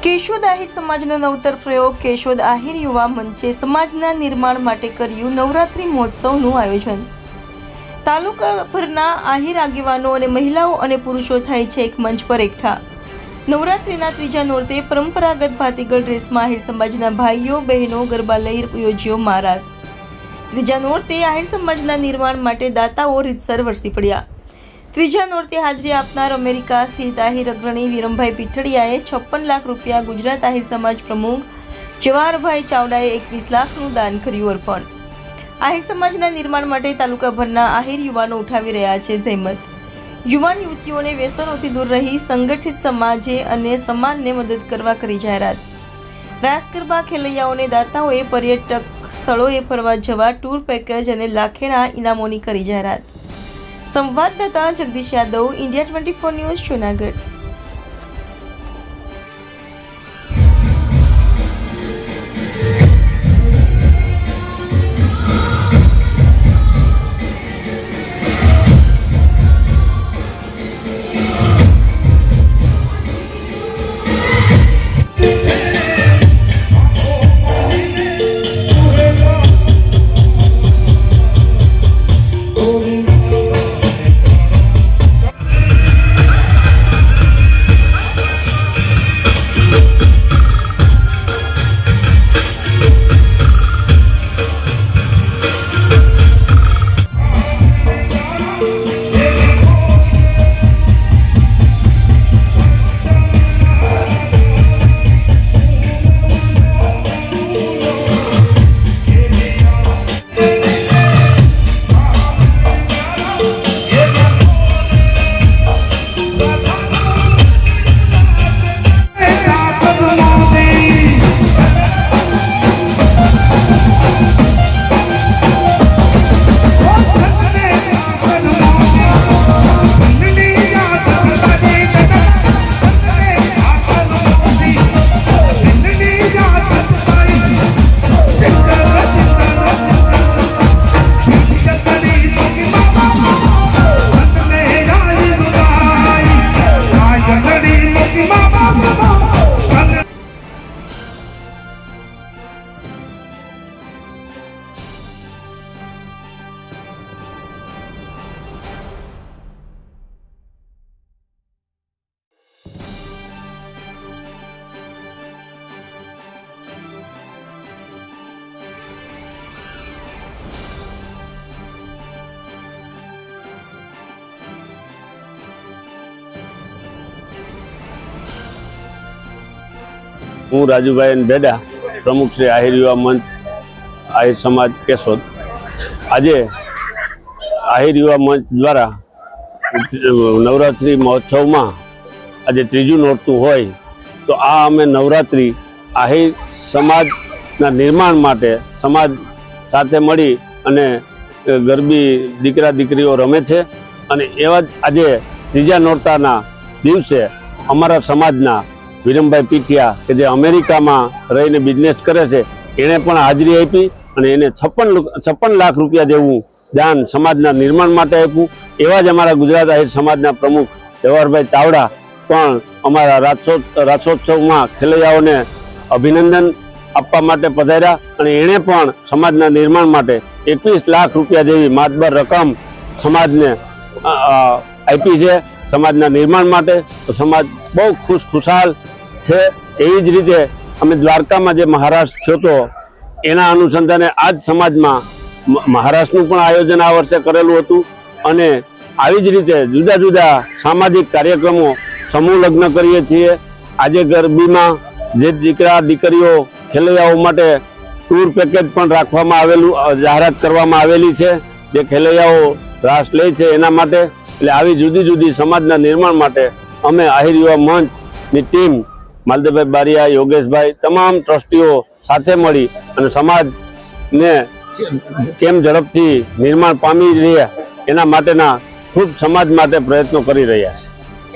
કેશોદ આહિર સમાજનો નવતર પ્રયોગ કેશોદ આહિર યુવા મંચે સમાજના નિર્માણ માટે કર્યું નવરાત્રિ મહોત્સવનું આયોજન। તાલુકાભરના આહિર આગેવાનો અને મહિલાઓ અને પુરુષો થાય છે એક મંચ પર એકઠા। નવરાત્રિના ત્રીજા નોરતે પરંપરાગત ભાતીગળ ડ્રેસમાં આહિર સમાજના ભાઈઓ બહેનો ગરબા લઈ યોજ્યો મહારાસ। ત્રીજા નોરતે આહિર સમાજના નિર્માણ માટે દાતાઓ રીતસર વરસી પડ્યા। ત્રીજા નોરતે હાજરી આપનાર અમેરિકા સ્થિત આહિર અગ્રણી વિરમભાઈ પીઠડિયાએ 56 લાખ રૂપિયા, ગુજરાત આહિર સમાજ પ્રમુખ જવાહરભાઈ ચાવડાએ 21 લાખનું દાન કર્યું અર્પણ। આહિર સમાજના નિર્માણ માટે તાલુકાભરના આહિર યુવાનો ઉઠાવી રહ્યા છે જહેમત। યુવાન યુવતીઓને વ્યસનોથી દૂર રહી સંગઠિત સમાજે અને સમાજને મદદ કરવા કરી જાહેરાત। રાસ ગરબા ખેલૈયાઓને દાતાઓએ પર્યટક સ્થળોએ ફરવા જવા ટૂર પેકેજ અને લાખેણા ઇનામોની કરી જાહેરાત। संवाददाता जगदीश यादव, इंडिया 24 न्यूज़, जूनागढ़। हूँ राजूभाई बेडा, प्रमुख श्री आहिर युवा मंच आहिर समाज केशोद। आज आहिर युवा मंच द्वारा नवरात्रि महोत्सव में आज तीजू नोरतु होय तो आ अमे नवरात्रि आहिर समाज निर्माण माटे समाज साथे मळी अने गरबी दीकरा दीकरीओ रमे छे। अने एवा आज तीजा नोरताना दिवसे अमारा समाजना विरमभाई पीठिया के जे अमेरिका में रहीने बिजनेस करे छे एने पण हाजरी आपी अने एने 56 लाख रुपया जेवुं दान समाजना निर्माण माटे आप्युं। एवा ज अमारा गुजरात आहिर समाजना प्रमुख जवाहरभाई चावड़ा पण अमारा रासोत्सव में खेलैयाओने अभिनंदन आपवा माटे पधार्या अने एणे पण समाजना निर्माण माटे 21 लाख रुपया जेवी मातबर रकम समाजने आपी छे समाजना निर्माण माटे। तो समाज बहुत खुशहाल है। एवी ज रीते अमे द्वारका में जे महाराज थयो तो एना अनुसंधाने आज समाज में महाराजनुं पण आयोजन आ वर्षे करेलुं हतुं अने आवी ज रीते जुदा जुदा सामाजिक कार्यक्रमों समूह लग्न करीए छीए। आजे गरबी में जे दीकरा दीकरीओ खेलैयाओ माटे टूर पेकेज पण राखवामां आवेलुं जाहेरात करवामां आवेली छे जे खेलैयाओ रास ले छे एना माटे। એટલે આવી જુદી જુદી સમાજના નિર્માણ માટે અમે આહિર યુવા મંચની ટીમ માલદેવભાઈ બારિયા, યોગેશભાઈ, તમામ ટ્રસ્ટીઓ સાથે મળી અને સમાજને કેમ ઝડપથી નિર્માણ પામી રહે એના માટેના ખૂબ સમાજ માટે પ્રયત્નો કરી રહ્યા છે।